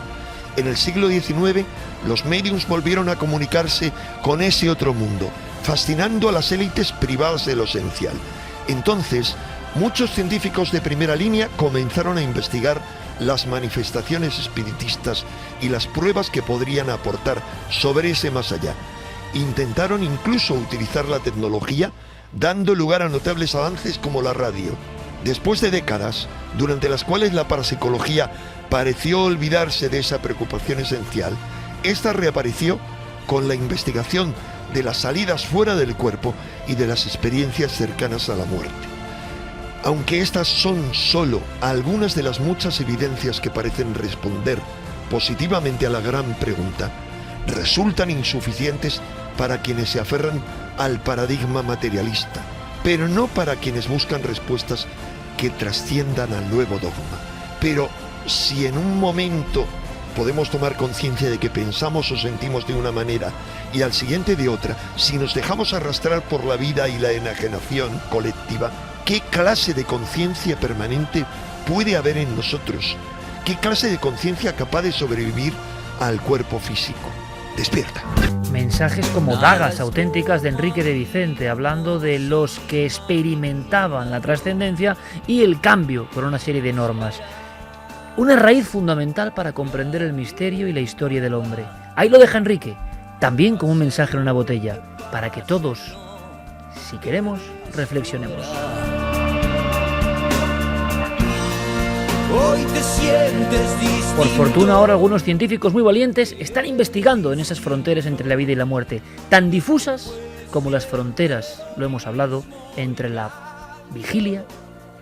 En el siglo XIX, los médiums volvieron a comunicarse con ese otro mundo, fascinando a las élites privadas de lo esencial. Entonces, muchos científicos de primera línea comenzaron a investigar las manifestaciones espiritistas y las pruebas que podrían aportar sobre ese más allá. Intentaron incluso utilizar la tecnología, dando lugar a notables avances como la radio. Después de décadas, durante las cuales la parapsicología pareció olvidarse de esa preocupación esencial, esta reapareció con la investigación de las salidas fuera del cuerpo y de las experiencias cercanas a la muerte. Aunque estas son solo algunas de las muchas evidencias que parecen responder positivamente a la gran pregunta, resultan insuficientes para quienes se aferran al paradigma materialista, pero no para quienes buscan respuestas que trasciendan al nuevo dogma. Pero si en un momento podemos tomar conciencia de que pensamos o sentimos de una manera y al siguiente de otra, si nos dejamos arrastrar por la vida y la enajenación colectiva, ¿qué clase de conciencia permanente puede haber en nosotros? ¿Qué clase de conciencia capaz de sobrevivir al cuerpo físico? Despierta. Mensajes como dagas auténticas de Enrique de Vicente, hablando de los que experimentaban la trascendencia y el cambio por una serie de normas. Una raíz fundamental para comprender el misterio y la historia del hombre. Ahí lo deja Enrique, también como un mensaje en una botella, para que todos, si queremos, reflexionemos. Hoy te sientes distinto. Por fortuna ahora algunos científicos muy valientes están investigando en esas fronteras entre la vida y la muerte, tan difusas como las fronteras, lo hemos hablado, entre la vigilia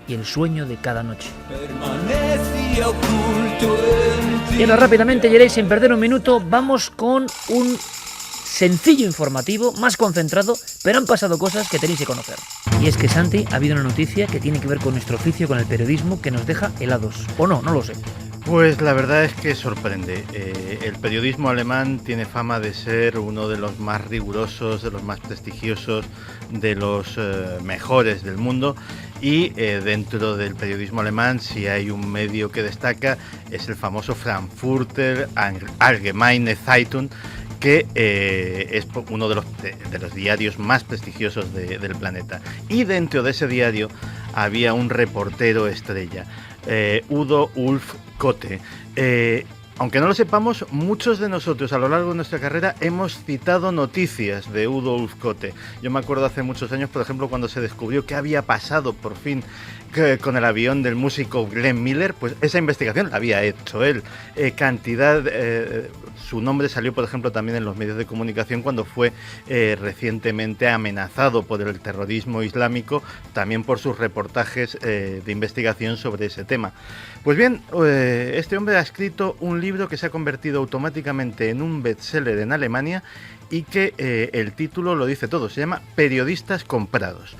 y el sueño de cada noche. Permanecía oculto en ti. Y ahora rápidamente, Jerey, sin perder un minuto, vamos con un sencillo informativo, más concentrado, pero han pasado cosas que tenéis que conocer. Y es que, Santi, ha habido una noticia que tiene que ver con nuestro oficio, con el periodismo, que nos deja helados. ¿O no? No lo sé. Pues la verdad es que sorprende. El periodismo alemán tiene fama de ser uno de los más rigurosos, de los más prestigiosos, de los mejores del mundo. Y dentro del periodismo alemán, si hay un medio que destaca, es el famoso Frankfurter Allgemeine Zeitung, que es uno de los diarios más prestigiosos del planeta. Y dentro de ese diario había un reportero estrella, Udo Ulf Kotte. Aunque no lo sepamos, muchos de nosotros a lo largo de nuestra carrera hemos citado noticias de Udo Ulf Kotte. Yo me acuerdo hace muchos años, por ejemplo, cuando se descubrió qué había pasado por fin con el avión del músico Glenn Miller, pues esa investigación la había hecho él. Su nombre salió, por ejemplo, también en los medios de comunicación cuando fue recientemente amenazado por el terrorismo islámico, también por sus reportajes de investigación sobre ese tema. Pues bien, este hombre ha escrito un libro que se ha convertido automáticamente en un bestseller en Alemania y que el título lo dice todo, se llama Periodistas comprados.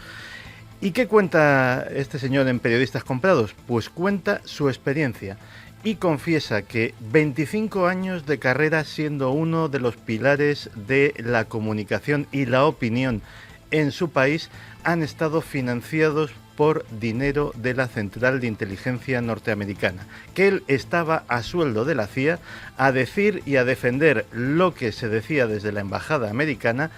¿Y qué cuenta este señor en Periodistas comprados? Pues cuenta su experiencia y confiesa que 25 años de carrera siendo uno de los pilares de la comunicación y la opinión en su país han estado financiados por dinero de la Central de Inteligencia norteamericana, que él estaba a sueldo de la CIA a decir y a defender lo que se decía desde la embajada americana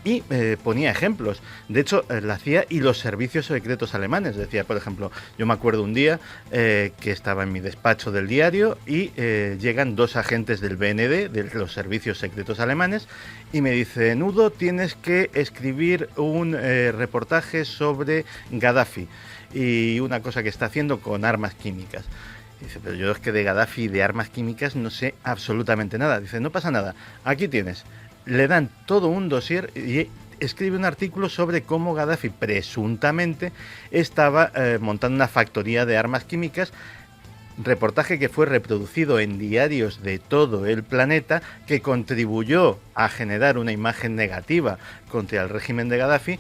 y ponía ejemplos. De hecho, la CIA y los servicios secretos alemanes. Decía, por ejemplo, yo me acuerdo un día que estaba en mi despacho del diario y llegan dos agentes del BND, de los servicios secretos alemanes, y me dicen, Udo, tienes que escribir un reportaje sobre Gaddafi y una cosa que está haciendo con armas químicas. Dice, pero yo es que de Gaddafi y de armas químicas no sé absolutamente nada. Dice, no pasa nada, aquí tienes. Le dan todo un dossier y escribe un artículo sobre cómo Gaddafi presuntamente estaba montando una factoría de armas químicas, reportaje que fue reproducido en diarios de todo el planeta, que contribuyó a generar una imagen negativa contra el régimen de Gaddafi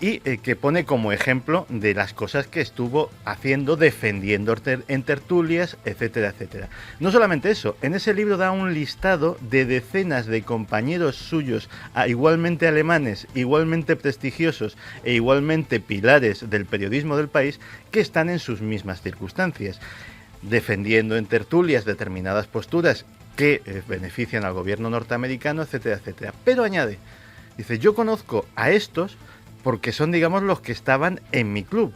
y que pone como ejemplo de las cosas que estuvo haciendo, defendiendo en tertulias, etcétera, etcétera. No solamente eso, en ese libro da un listado de decenas de compañeros suyos, igualmente alemanes, igualmente prestigiosos e igualmente pilares del periodismo del país, que están en sus mismas circunstancias, defendiendo en tertulias determinadas posturas que benefician al gobierno norteamericano, etcétera, etcétera. Pero añade, dice, yo conozco a estos porque son, digamos, los que estaban en mi club.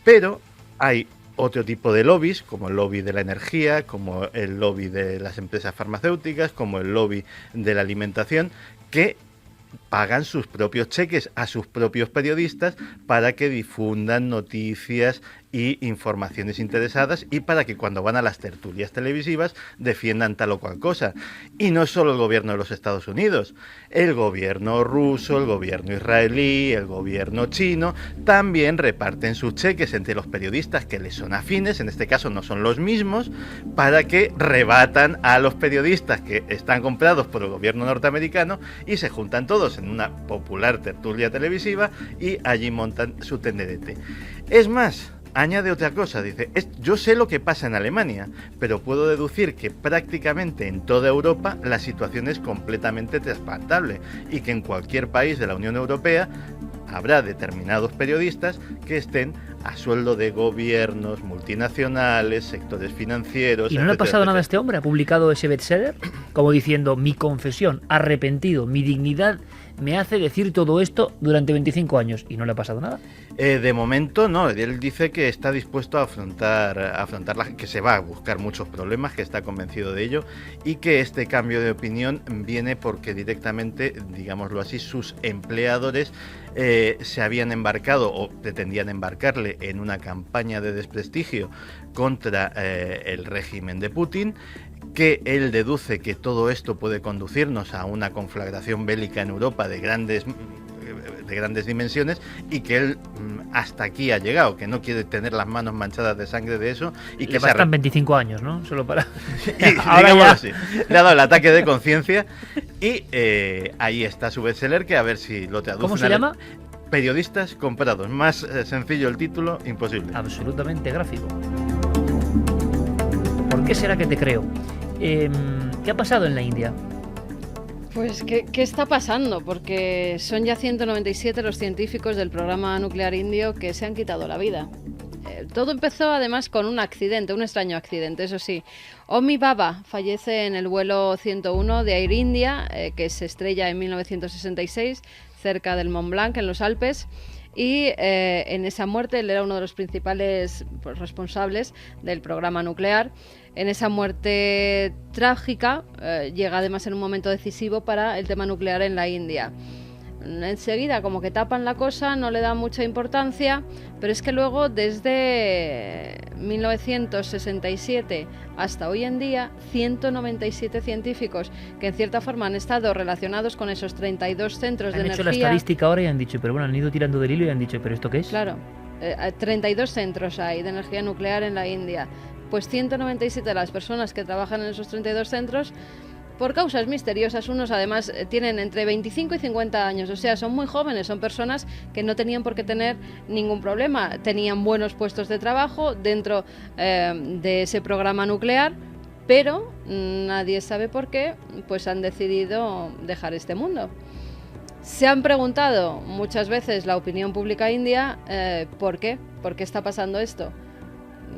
Pero hay otro tipo de lobbies, como el lobby de la energía, como el lobby de las empresas farmacéuticas, como el lobby de la alimentación, que pagan sus propios cheques a sus propios periodistas para que difundan noticias y informaciones interesadas y para que cuando van a las tertulias televisivas defiendan tal o cual cosa. Y no solo el gobierno de los Estados Unidos, el gobierno ruso, el gobierno israelí, el gobierno chino también reparten sus cheques entre los periodistas que les son afines, en este caso no son los mismos, para que rebatan a los periodistas que están comprados por el gobierno norteamericano y se juntan todos en una popular tertulia televisiva y allí montan su tenderete. Es más, añade otra cosa, dice, yo sé lo que pasa en Alemania, pero puedo deducir que prácticamente en toda Europa la situación es completamente trasplantable y que en cualquier país de la Unión Europea habrá determinados periodistas que estén a sueldo de gobiernos, multinacionales, sectores financieros. ¿Y no le ha etcétera, pasado nada a etcétera. este hombre? ¿Ha publicado ese bestseller? Como diciendo, mi confesión, arrepentido, mi dignidad me hace decir todo esto durante 25 años. ¿Y no le ha pasado nada? De momento no, él dice que está dispuesto a afrontar que se va a buscar muchos problemas, que está convencido de ello y que este cambio de opinión viene porque directamente, digámoslo así, sus empleadores se habían embarcado o pretendían embarcarle en una campaña de desprestigio contra el régimen de Putin, que él deduce que todo esto puede conducirnos a una conflagración bélica en Europa de grandes dimensiones y que él hasta aquí ha llegado, que no quiere tener las manos manchadas de sangre de eso y que le bastan 25 años, ¿no? Solo para... Ahora ya así, le ha dado el ataque de conciencia y ahí está su bestseller, que a ver si lo traduce. ¿Cómo se llama? Periodistas comprados. Más sencillo el título, imposible. Absolutamente gráfico. ¿Por qué será que te creo? ¿Qué ha pasado en la India? Pues, ¿qué está pasando? Porque son ya 197 los científicos del programa nuclear indio que se han quitado la vida. Todo empezó además con un accidente, un extraño accidente, eso sí. Homi Bhabha fallece en el vuelo 101 de Air India, que se estrella en 1966 cerca del Mont Blanc, en los Alpes. Y en esa muerte él era uno de los principales responsables del programa nuclear. En esa muerte trágica llega además en un momento decisivo para el tema nuclear en la India. Enseguida como que tapan la cosa, no le dan mucha importancia, pero es que luego desde 1967 hasta hoy en día 197 científicos que en cierta forma han estado relacionados con esos 32 centros de Han hecho energía. la estadística ahora y han dicho, pero bueno, han ido tirando del hilo y han dicho, ¿pero esto qué es? Claro, 32 centros hay de energía nuclear en la India. Pues 197 de las personas que trabajan en esos 32 centros, por causas misteriosas, unos además tienen entre 25 y 50 años, o sea, son muy jóvenes, son personas que no tenían por qué tener ningún problema, tenían buenos puestos de trabajo dentro de ese programa nuclear, pero nadie sabe por qué, pues han decidido dejar este mundo. Se han preguntado muchas veces la opinión pública india, ¿por qué? ¿Por qué está pasando esto?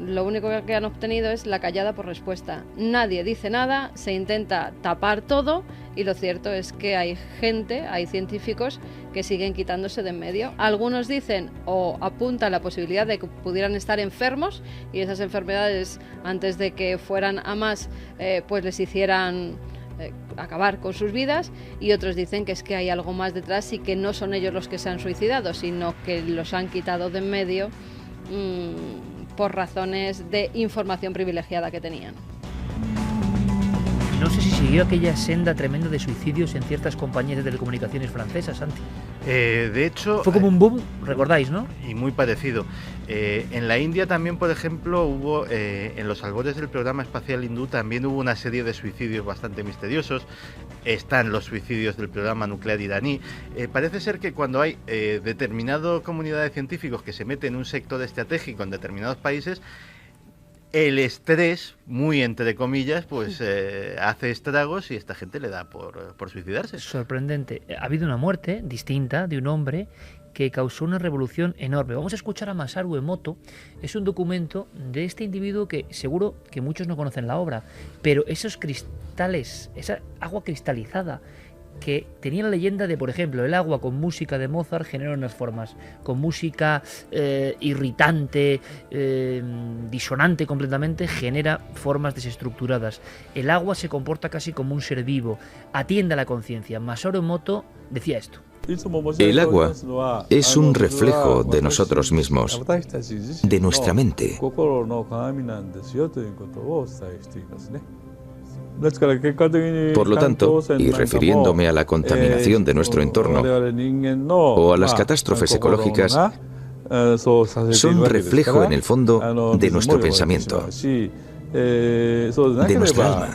Lo único que han obtenido es la callada por respuesta. Nadie dice nada, se intenta tapar todo y lo cierto es que hay gente, hay científicos que siguen quitándose de en medio. Algunos dicen o apuntan la posibilidad de que pudieran estar enfermos y esas enfermedades, antes de que fueran a más, pues les hicieran acabar con sus vidas, y otros dicen que es que hay algo más detrás y que no son ellos los que se han suicidado, sino que los han quitado de en medio por razones de información privilegiada que tenían. No sé si siguió aquella senda tremenda de suicidios en ciertas compañías de telecomunicaciones francesas, Santi. De hecho... Fue como un boom, recordáis, ¿no? Y muy parecido. En la India también, por ejemplo, hubo, en los albores del programa espacial hindú, también hubo una serie de suicidios bastante misteriosos. Están los suicidios del programa nuclear iraní. Parece ser que cuando hay determinada comunidad de científicos que se mete en un sector estratégico en determinados países, el estrés, muy entre comillas, pues hace estragos y esta gente le da por suicidarse. Sorprendente. Ha habido una muerte distinta de un hombre que causó una revolución enorme. Vamos a escuchar a Masaru Emoto. Es un documento de este individuo que seguro que muchos no conocen la obra, pero esos cristales, esa agua cristalizada que tenía la leyenda de, por ejemplo, el agua con música de Mozart genera unas formas, con música irritante, disonante completamente, genera formas desestructuradas. El agua se comporta casi como un ser vivo, atiende a la conciencia. Masaru Emoto decía esto. El agua es un reflejo de nosotros mismos, de nuestra mente. Por lo tanto, y refiriéndome a la contaminación de nuestro entorno o a las catástrofes ecológicas, son reflejo en el fondo de nuestro pensamiento, de nuestra alma.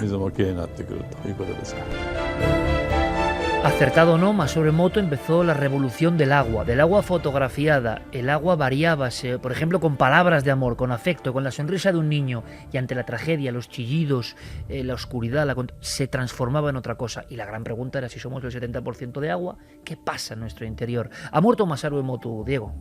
Acertado o no, Masaru Emoto empezó la revolución del agua fotografiada. El agua variábase, por ejemplo, con palabras de amor, con afecto, con la sonrisa de un niño, y ante la tragedia, los chillidos, la oscuridad, se transformaba en otra cosa. Y la gran pregunta era si somos el 70% de agua, ¿qué pasa en nuestro interior? ¿Ha muerto Masaru Emoto, Diego?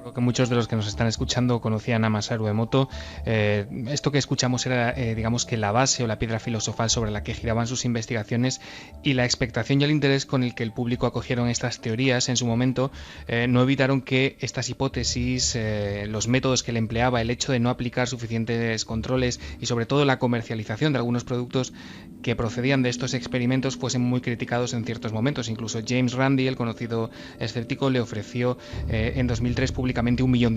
Creo que muchos de los que nos están escuchando conocían a Masaru Emoto. Esto que escuchamos era, digamos que la base o la piedra filosofal sobre la que giraban sus investigaciones, y la expectación y el interés con el que el público acogieron estas teorías en su momento no evitaron que estas hipótesis, los métodos que él empleaba, el hecho de no aplicar suficientes controles y sobre todo la comercialización de algunos productos que procedían de estos experimentos fuesen muy criticados en ciertos momentos. Incluso James Randi, el conocido escéptico, le ofreció en 2003 públicamente $1 millón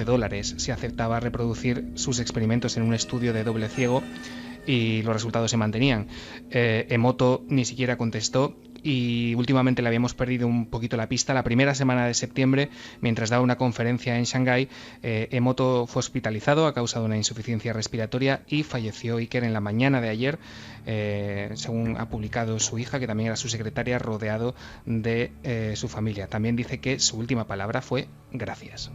si aceptaba reproducir sus experimentos en un estudio de doble ciego, y los resultados se mantenían. Emoto ni siquiera contestó, y últimamente le habíamos perdido un poquito la pista. La primera semana de septiembre, mientras daba una conferencia en Shanghái, Emoto fue hospitalizado a causa de una insuficiencia respiratoria y falleció Iker en la mañana de ayer, según ha publicado su hija, que también era su secretaria, rodeado de su familia. También dice que su última palabra fue gracias.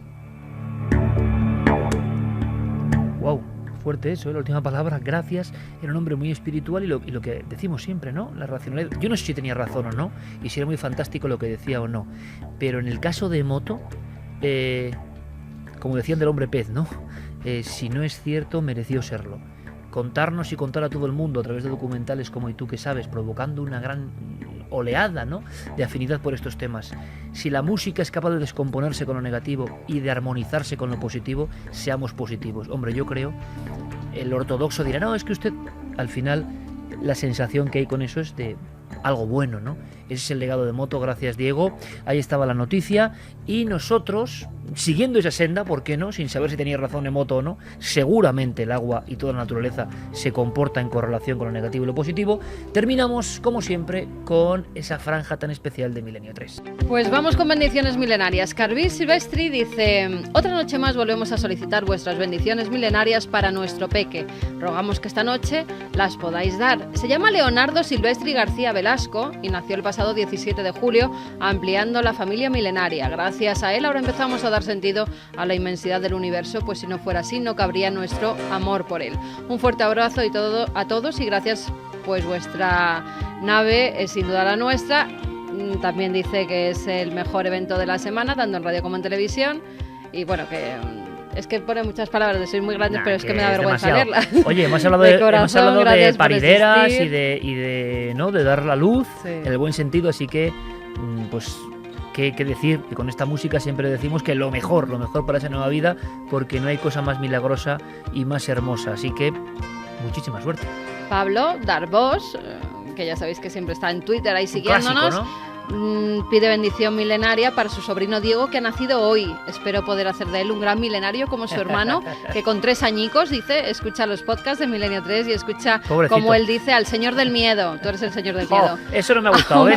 Wow, fuerte eso, la última palabra, gracias. Era un hombre muy espiritual, y lo que decimos siempre, ¿no? La racionalidad. Yo no sé si tenía razón o no, y si era muy fantástico lo que decía o no, pero en el caso de Emoto, como decían del hombre pez, ¿no? Si no es cierto, mereció serlo. Contarnos y contar a todo el mundo a través de documentales como Y tú qué sabes, provocando una gran oleada, ¿no?, de afinidad por estos temas. Si la música es capaz de descomponerse con lo negativo y de armonizarse con lo positivo, seamos positivos. Hombre, yo creo, el ortodoxo dirá, no, es que usted, al final, la sensación que hay con eso es de algo bueno, ¿no? Ese es el legado de Emoto. Gracias, Diego. Ahí estaba la noticia, y nosotros, siguiendo esa senda, ¿por qué no?, sin saber si tenía razón Emoto o no, seguramente el agua y toda la naturaleza se comporta en correlación con lo negativo y lo positivo. Terminamos, como siempre, con esa franja tan especial de Milenio 3. Pues vamos con bendiciones milenarias. Carvis Silvestri dice: otra noche más volvemos a solicitar vuestras bendiciones milenarias para nuestro peque. Rogamos que esta noche las podáis dar. Se llama Leonardo Silvestri García Velasco y nació el pasado 17 de julio, ampliando la familia milenaria. Gracias a él ahora empezamos a dar sentido a la inmensidad del universo, pues si no fuera así no cabría nuestro amor por él. Un fuerte abrazo y a todos, y gracias, pues vuestra nave es sin duda la nuestra. También dice que es el mejor evento de la semana, tanto en radio como en televisión, y bueno, que es que pone muchas palabras de soy muy grande, pero es que me da vergüenza leerlas. Oye, hemos hablado de parideras y de ¿no?, de dar la luz, sí, en el buen sentido, así que pues qué decir, que con esta música siempre decimos que lo mejor para esa nueva vida, porque no hay cosa más milagrosa y más hermosa, así que muchísima suerte. Pablo Darbós, que ya sabéis que siempre está en Twitter ahí siguiéndonos, clásico, ¿no? Pide bendición milenaria para su sobrino Diego, que ha nacido hoy. Espero poder hacer de él un gran milenario como su hermano, que con 3 añicos, dice, escucha los podcasts de Milenio 3 y escucha, pobrecito, como él dice, al señor del miedo. Tú eres el señor del miedo. Eso no me ha gustado,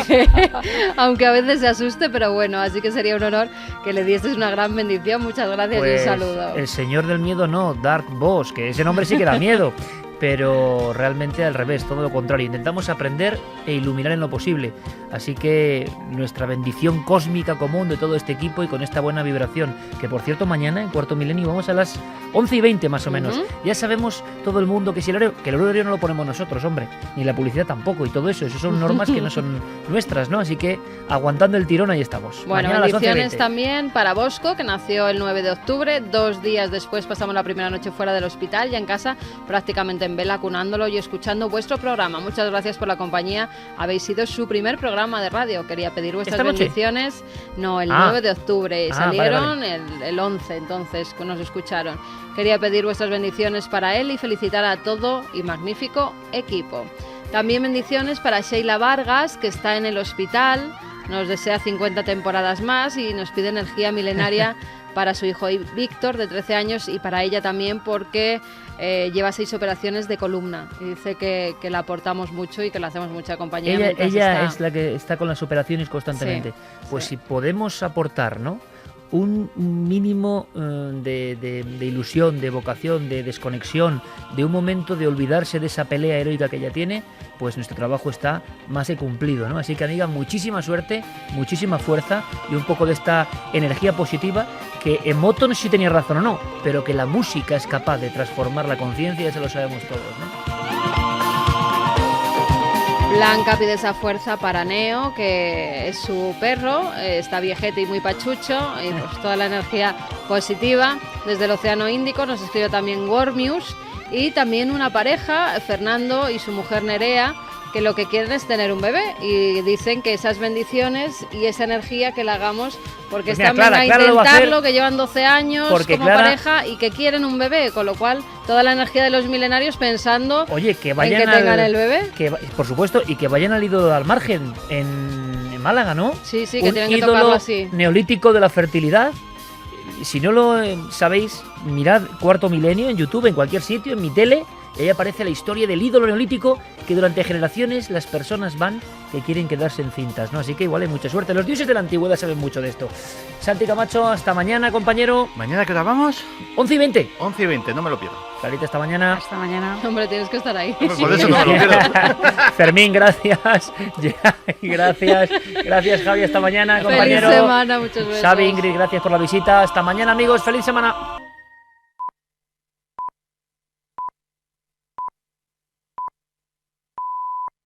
aunque a veces se asuste, pero bueno, así que sería un honor que le dieses una gran bendición. Muchas gracias, pues, y un saludo. El señor del miedo no, Dark Boss, que ese nombre sí que da miedo. Pero realmente al revés, todo lo contrario. Intentamos aprender e iluminar en lo posible. Así que nuestra bendición cósmica común de todo este equipo, y con esta buena vibración, que por cierto mañana en Cuarto Milenio vamos a las 11:20 más o menos. Ya sabemos todo el mundo que si el horario no lo ponemos nosotros, hombre, ni la publicidad tampoco, y todo eso son normas que no son nuestras, ¿no? Así que aguantando el tirón, ahí estamos. Bueno, bendiciones también para Bosco, que nació el 9 de octubre. 2 días después pasamos la primera noche fuera del hospital, ya en casa, prácticamente en vela, cunándolo y escuchando vuestro programa. Muchas gracias por la compañía. Habéis sido su primer programa de radio. Quería pedir vuestras bendiciones. No, el 9 de octubre. Salieron vale. El 11, entonces nos escucharon. Quería pedir vuestras bendiciones para él y felicitar a todo y magnífico equipo. También bendiciones para Sheila Vargas, que está en el hospital. Nos desea 50 temporadas más y nos pide energía milenaria para su hijo Víctor, de 13 años, y para ella también, porque lleva 6 operaciones de columna. Y dice que la aportamos mucho y que le hacemos mucha compañía. Ella es la que está con las operaciones constantemente. Sí, pues sí, si podemos aportar, ¿no?, un mínimo de ilusión, de vocación, de desconexión, de un momento de olvidarse de esa pelea heroica que ella tiene, pues nuestro trabajo está más que cumplido, ¿no? Así que, amiga, muchísima suerte, muchísima fuerza y un poco de esta energía positiva que Emoto no sé si tenía razón o no, pero que la música es capaz de transformar la conciencia, ya se lo sabemos todos, ¿no? Blanca pide esa fuerza para Neo, que es su perro, está viejete y muy pachucho, y pues toda la energía positiva. Desde el Océano Índico nos escribe también Wormius, y también una pareja, Fernando y su mujer Nerea, que lo que quieren es tener un bebé, y dicen que esas bendiciones y esa energía que la hagamos, porque pues mira, están a Clara intentarlo, que llevan 12 años porque como Clara, pareja y que quieren un bebé, con lo cual toda la energía de los milenarios pensando que vayan en que tengan el bebé. Por supuesto, y que vayan al ídolo al margen en Málaga, ¿no? Sí, que un tienen que tocarlo así. Neolítico de la fertilidad. Si no lo sabéis, mirad Cuarto Milenio en YouTube, en cualquier sitio, en mi tele, y ahí aparece la historia del ídolo neolítico que durante generaciones las personas van que quieren quedarse encintas, ¿no? Así que igual hay mucha suerte. Los dioses de la antigüedad saben mucho de esto. Santi Camacho, hasta mañana, compañero. ¿Mañana qué hora vamos? 11:20. 11:20, no me lo pierdo. Clarita, hasta mañana. Hasta mañana. Hombre, tienes que estar ahí. Por eso no me lo pierdo. Fermín, gracias. Gracias, Javi, hasta mañana, compañero. Feliz semana, muchos besos. Xavi, Ingrid, gracias por la visita. Hasta mañana, amigos. Feliz semana.